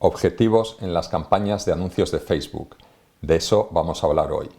Objetivos en las campañas de anuncios de Facebook. De eso vamos a hablar hoy.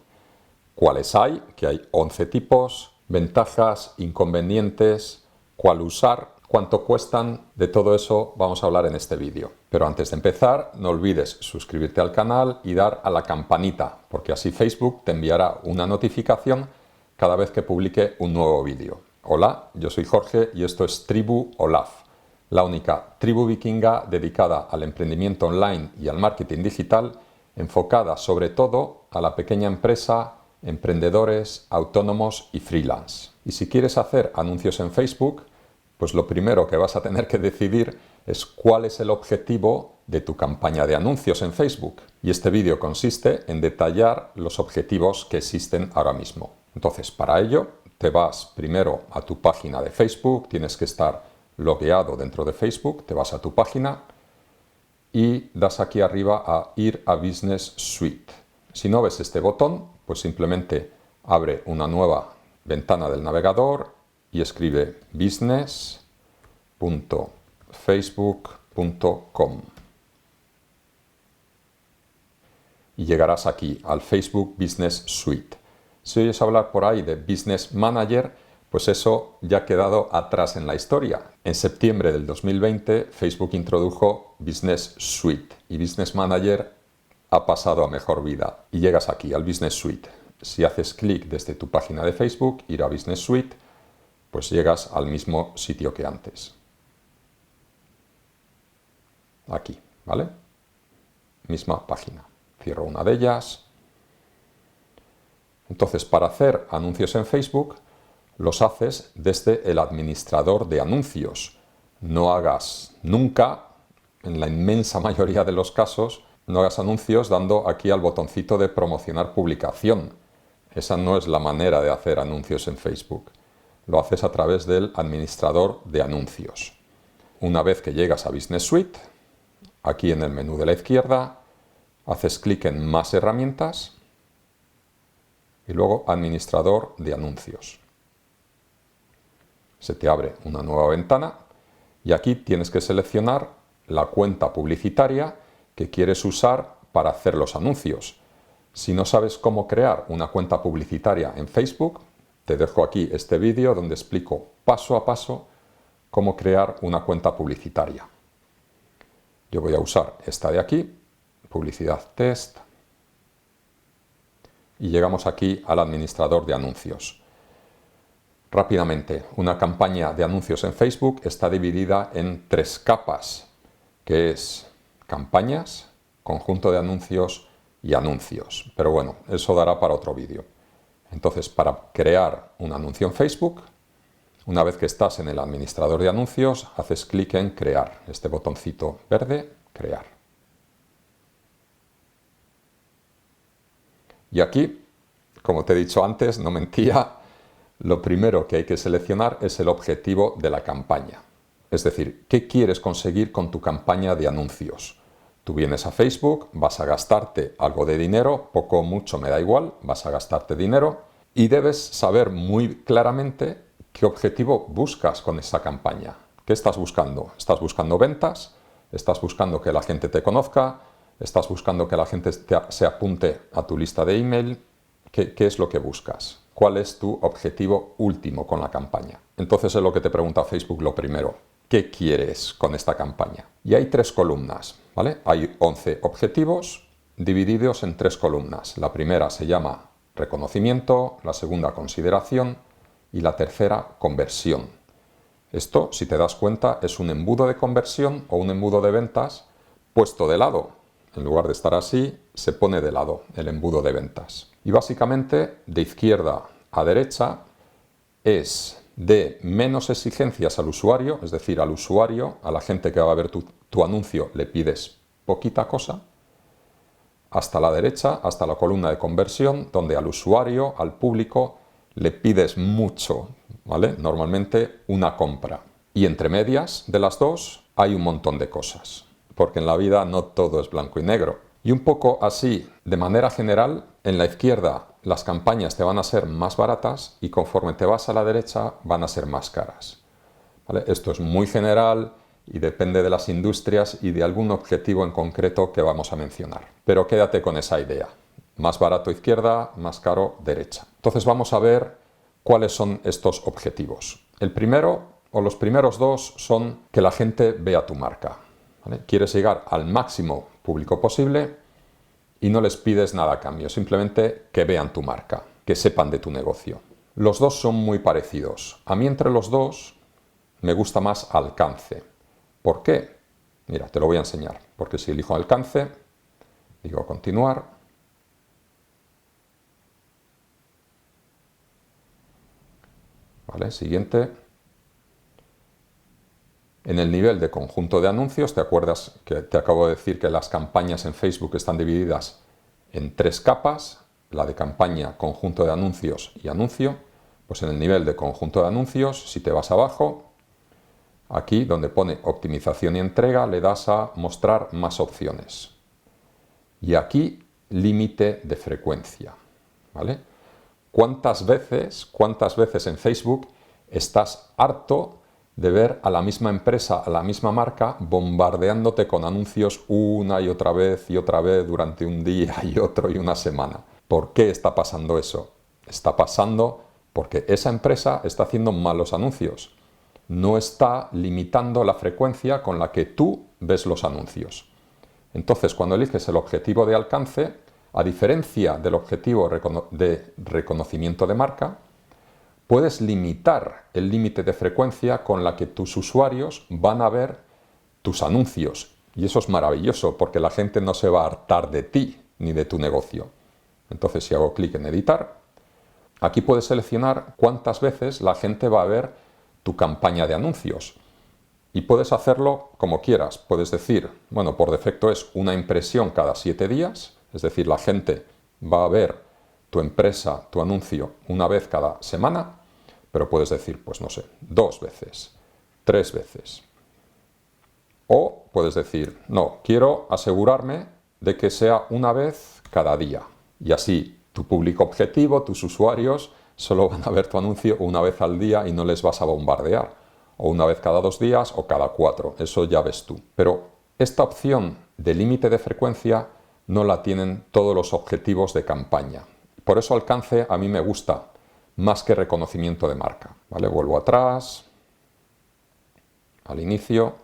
¿Cuáles hay? Que hay 11 tipos. Ventajas, inconvenientes, cuál usar, cuánto cuestan. De todo eso vamos a hablar en este vídeo. Pero antes de empezar, no olvides suscribirte al canal y dar a la campanita, porque así Facebook te enviará una notificación cada vez que publique un nuevo vídeo. Hola, yo soy Jorge y esto es Tribu Olaf, la única tribu vikinga dedicada al emprendimiento online y al marketing digital, enfocada sobre todo a la pequeña empresa, emprendedores, autónomos y freelance. Y si quieres hacer anuncios en Facebook, pues lo primero que vas a tener que decidir es cuál es el objetivo de tu campaña de anuncios en Facebook. Y este vídeo consiste en detallar los objetivos que existen ahora mismo. Entonces, para ello, te vas primero a tu página de Facebook, tienes que estar logueado dentro de Facebook, te vas a tu página y das aquí arriba a ir a Business Suite. Si no ves este botón, pues simplemente abre una nueva ventana del navegador y escribe business.facebook.com. Y llegarás aquí al Facebook Business Suite. Si oyes hablar por ahí de Business Manager, pues eso ya ha quedado atrás en la historia. En septiembre del 2020, Facebook introdujo Business Suite y Business Manager ha pasado a mejor vida. Y llegas aquí al Business Suite. Si haces clic desde tu página de Facebook, ir a Business Suite, pues llegas al mismo sitio que antes. Aquí, ¿vale? Misma página. Cierro una de ellas. Entonces, para hacer anuncios en Facebook, los haces desde el administrador de anuncios. No hagas nunca, en la inmensa mayoría de los casos, no hagas anuncios dando aquí al botoncito de promocionar publicación. Esa no es la manera de hacer anuncios en Facebook. Lo haces a través del administrador de anuncios. Una vez que llegas a Business Suite, aquí en el menú de la izquierda, haces clic en Más herramientas y luego Administrador de anuncios. Se te abre una nueva ventana y aquí tienes que seleccionar la cuenta publicitaria que quieres usar para hacer los anuncios. Si no sabes cómo crear una cuenta publicitaria en Facebook, te dejo aquí este vídeo donde explico paso a paso cómo crear una cuenta publicitaria. Yo voy a usar esta de aquí, Publicidad Test, y llegamos aquí al administrador de anuncios. Rápidamente, una campaña de anuncios en Facebook está dividida en 3 capas, que es campañas, conjunto de anuncios y anuncios. Pero bueno, eso dará para otro vídeo. Entonces, para crear un anuncio en Facebook, una vez que estás en el administrador de anuncios, haces clic en Crear, este botoncito verde, Crear. Y aquí, como te he dicho antes, no mentía, lo primero que hay que seleccionar es el objetivo de la campaña. Es decir, ¿qué quieres conseguir con tu campaña de anuncios? Tú vienes a Facebook, vas a gastarte algo de dinero, poco o mucho me da igual, vas a gastarte dinero y debes saber muy claramente qué objetivo buscas con esa campaña. ¿Qué estás buscando? ¿Estás buscando ventas? ¿Estás buscando que la gente te conozca? ¿Estás buscando que la gente se apunte a tu lista de email? ¿Qué es lo que buscas? ¿Cuál es tu objetivo último con la campaña? Entonces es lo que te pregunta Facebook lo primero. ¿Qué quieres con esta campaña? Y hay 3 columnas, ¿vale? Hay 11 objetivos divididos en 3 columnas. La primera se llama reconocimiento, la segunda consideración y la tercera conversión. Esto, si te das cuenta, es un embudo de conversión o un embudo de ventas puesto de lado. En lugar de estar así, se pone de lado el embudo de ventas. Y básicamente, de izquierda a derecha, es de menos exigencias al usuario, es decir, al usuario, a la gente que va a ver tu anuncio, le pides poquita cosa, hasta la derecha, hasta la columna de conversión, donde al usuario, al público, le pides mucho, ¿vale? Normalmente una compra. Y entre medias de las dos hay un montón de cosas, porque en la vida no todo es blanco y negro. Y un poco así, de manera general, en la izquierda las campañas te van a ser más baratas y conforme te vas a la derecha van a ser más caras, ¿vale? Esto es muy general y depende de las industrias y de algún objetivo en concreto que vamos a mencionar. Pero quédate con esa idea. Más barato izquierda, más caro derecha. Entonces vamos a ver cuáles son estos objetivos. El primero, o los primeros dos, son que la gente vea tu marca, ¿vale? Quieres llegar al máximo público posible y no les pides nada a cambio, simplemente que vean tu marca, que sepan de tu negocio. Los dos son muy parecidos. A mí entre los dos me gusta más alcance. ¿Por qué? Mira, te lo voy a enseñar. Porque si elijo alcance, digo continuar. Vale, siguiente. En el nivel de conjunto de anuncios, ¿te acuerdas que te acabo de decir que las campañas en Facebook están divididas en 3 capas? La de campaña, conjunto de anuncios y anuncio. Pues en el nivel de conjunto de anuncios, si te vas abajo, aquí donde pone optimización y entrega, le das a mostrar más opciones. Y aquí límite de frecuencia, ¿vale? ¿Cuántas veces en Facebook estás harto de ver a la misma empresa, a la misma marca, bombardeándote con anuncios una y otra vez durante un día y otro y una semana? ¿Por qué está pasando eso? Está pasando porque esa empresa está haciendo malos anuncios. No está limitando la frecuencia con la que tú ves los anuncios. Entonces, cuando eliges el objetivo de alcance, a diferencia del objetivo de reconocimiento de marca, puedes limitar el límite de frecuencia con la que tus usuarios van a ver tus anuncios. Y eso es maravilloso porque la gente no se va a hartar de ti ni de tu negocio. Entonces, si hago clic en editar, aquí puedes seleccionar cuántas veces la gente va a ver tu campaña de anuncios. Y puedes hacerlo como quieras. Puedes decir, bueno, por defecto es una impresión cada 7 días, es decir, la gente va a ver tu empresa, tu anuncio, una vez cada semana, pero puedes decir, pues no sé, 2 veces, 3 veces. O puedes decir, no, quiero asegurarme de que sea una vez cada día. Y así tu público objetivo, tus usuarios, solo van a ver tu anuncio una vez al día y no les vas a bombardear. O una vez cada 2 días o cada 4, eso ya ves tú. Pero esta opción de límite de frecuencia no la tienen todos los objetivos de campaña. Por eso alcance a mí me gusta más que reconocimiento de marca. ¿Vale? Vuelvo atrás, al inicio.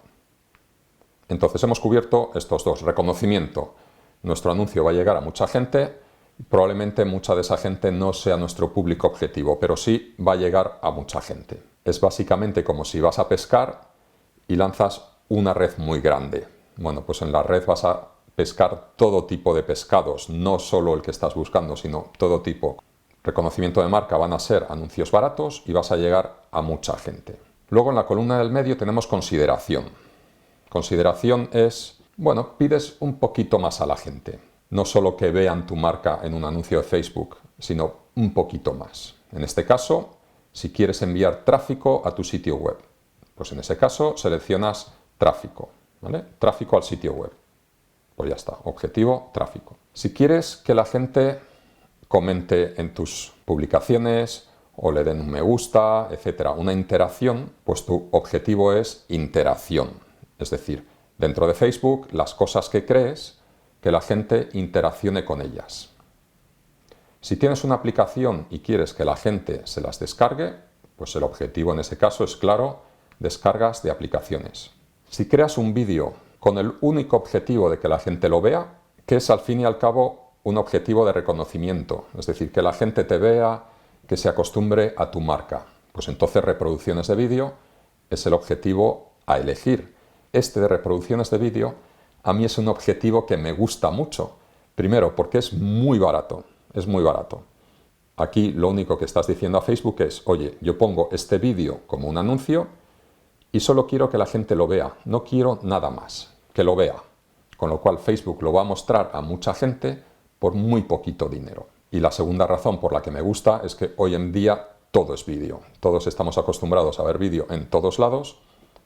Entonces hemos cubierto estos dos. Reconocimiento. Nuestro anuncio va a llegar a mucha gente. Probablemente mucha de esa gente no sea nuestro público objetivo, pero sí va a llegar a mucha gente. Es básicamente como si vas a pescar y lanzas una red muy grande. Bueno, pues en la red vas a pescar todo tipo de pescados, no solo el que estás buscando, sino todo tipo. Reconocimiento de marca van a ser anuncios baratos y vas a llegar a mucha gente. Luego en la columna del medio tenemos consideración. Consideración es, bueno, pides un poquito más a la gente. No solo que vean tu marca en un anuncio de Facebook, sino un poquito más. En este caso, si quieres enviar tráfico a tu sitio web, pues en ese caso seleccionas tráfico, ¿vale? Tráfico al sitio web. Pues ya está, objetivo, tráfico. Si quieres que la gente comente en tus publicaciones o le den un me gusta, etcétera, una interacción, pues tu objetivo es interacción. Es decir, dentro de Facebook, las cosas que crees, que la gente interaccione con ellas. Si tienes una aplicación y quieres que la gente se las descargue, pues el objetivo en ese caso es claro, descargas de aplicaciones. Si creas un vídeo con el único objetivo de que la gente lo vea, que es al fin y al cabo un objetivo de reconocimiento, es decir, que la gente te vea, que se acostumbre a tu marca, pues entonces reproducciones de vídeo es el objetivo a elegir. Este de reproducciones de vídeo a mí es un objetivo que me gusta mucho. Primero, porque es muy barato. Es muy barato. Aquí lo único que estás diciendo a Facebook es, oye, yo pongo este vídeo como un anuncio y solo quiero que la gente lo vea. No quiero nada más, que lo vea. Con lo cual Facebook lo va a mostrar a mucha gente por muy poquito dinero. Y la segunda razón por la que me gusta es que hoy en día todo es vídeo. Todos estamos acostumbrados a ver vídeo en todos lados.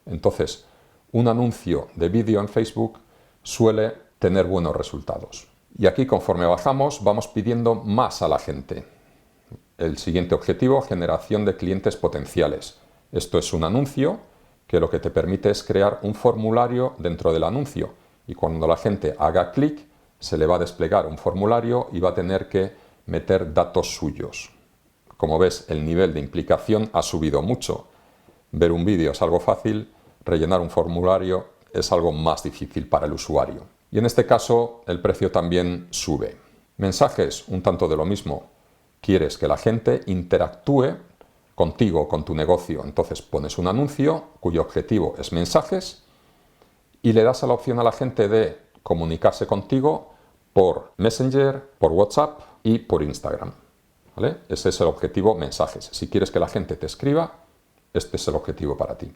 Entonces, un anuncio de vídeo en Facebook suele tener buenos resultados. Y aquí, conforme bajamos, vamos pidiendo más a la gente. El siguiente objetivo, generación de clientes potenciales. Esto es un anuncio que lo que te permite es crear un formulario dentro del anuncio y cuando la gente haga clic se le va a desplegar un formulario y va a tener que meter datos suyos. Como ves, el nivel de implicación ha subido mucho. Ver un vídeo es algo fácil, rellenar un formulario es algo más difícil para el usuario. Y en este caso el precio también sube. Mensajes, un tanto de lo mismo. Quieres que la gente interactúe contigo o con tu negocio. Entonces pones un anuncio cuyo objetivo es mensajes y le das a la opción a la gente de comunicarse contigo por Messenger, por WhatsApp y por Instagram. ¿Vale? Ese es el objetivo mensajes. Si quieres que la gente te escriba, este es el objetivo para ti.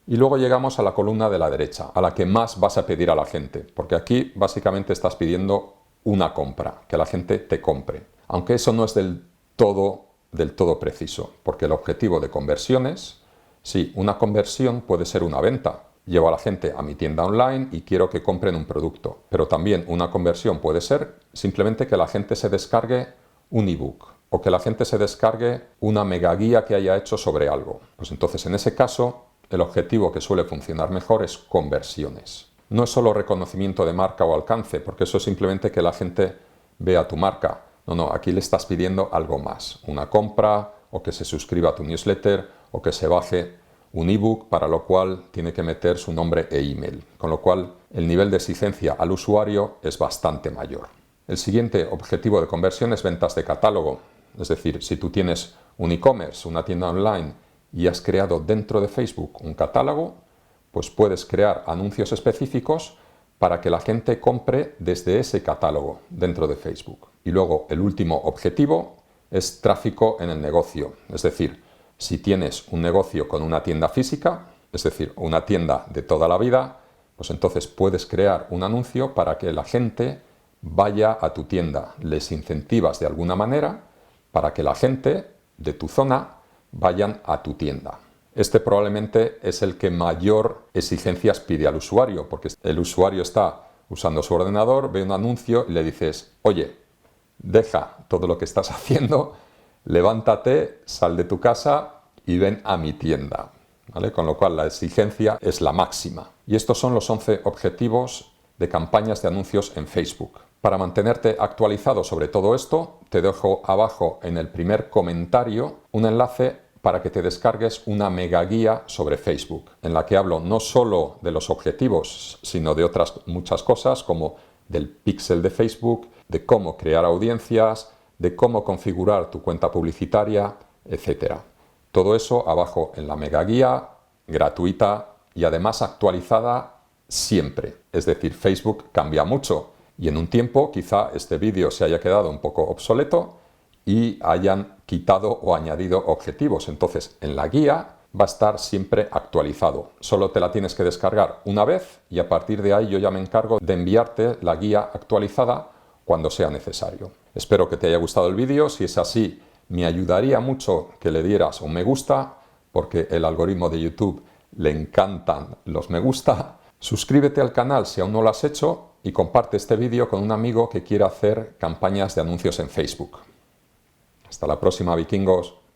Y luego llegamos a la columna de la derecha, a la que más vas a pedir a la gente, porque aquí básicamente estás pidiendo una compra, que la gente te compre. Aunque eso no es del todo preciso, porque el objetivo de conversiones, sí, una conversión puede ser una venta. Llevo a la gente a mi tienda online y quiero que compren un producto, pero también una conversión puede ser simplemente que la gente se descargue un ebook o que la gente se descargue una mega guía que haya hecho sobre algo. Pues entonces en ese caso el objetivo que suele funcionar mejor es conversiones. No es solo reconocimiento de marca o alcance, porque eso es simplemente que la gente vea tu marca. No, aquí le estás pidiendo algo más, una compra o que se suscriba a tu newsletter o que se baje un ebook, para lo cual tiene que meter su nombre e email, con lo cual el nivel de exigencia al usuario es bastante mayor. El siguiente objetivo de conversión es ventas de catálogo, es decir, si tú tienes un e-commerce, una tienda online y has creado dentro de Facebook un catálogo, pues puedes crear anuncios específicos para que la gente compre desde ese catálogo dentro de Facebook. Y luego el último objetivo es tráfico en el negocio, es decir, si tienes un negocio con una tienda física, es decir, una tienda de toda la vida, pues entonces puedes crear un anuncio para que la gente vaya a tu tienda. Les incentivas de alguna manera para que la gente de tu zona vayan a tu tienda. Este probablemente es el que mayor exigencias pide al usuario, porque el usuario está usando su ordenador, ve un anuncio y le dices, oye, deja todo lo que estás haciendo, levántate, sal de tu casa y ven a mi tienda. ¿Vale? Con lo cual la exigencia es la máxima. Y estos son los 11 objetivos de campañas de anuncios en Facebook. Para mantenerte actualizado sobre todo esto, te dejo abajo en el primer comentario un enlace para que te descargues una mega guía sobre Facebook, en la que hablo no solo de los objetivos, sino de otras muchas cosas, como del píxel de Facebook, de cómo crear audiencias, de cómo configurar tu cuenta publicitaria, etc. Todo eso abajo en la mega guía, gratuita y además actualizada siempre. Es decir, Facebook cambia mucho y en un tiempo quizá este vídeo se haya quedado un poco obsoleto y hayan quitado o añadido objetivos. Entonces, en la guía va a estar siempre actualizado. Solo te la tienes que descargar una vez y a partir de ahí yo ya me encargo de enviarte la guía actualizada cuando sea necesario. Espero que te haya gustado el vídeo. Si es así, me ayudaría mucho que le dieras un me gusta, porque el algoritmo de YouTube le encantan los me gusta. Suscríbete al canal si aún no lo has hecho y comparte este vídeo con un amigo que quiera hacer campañas de anuncios en Facebook. Hasta la próxima, vikingos.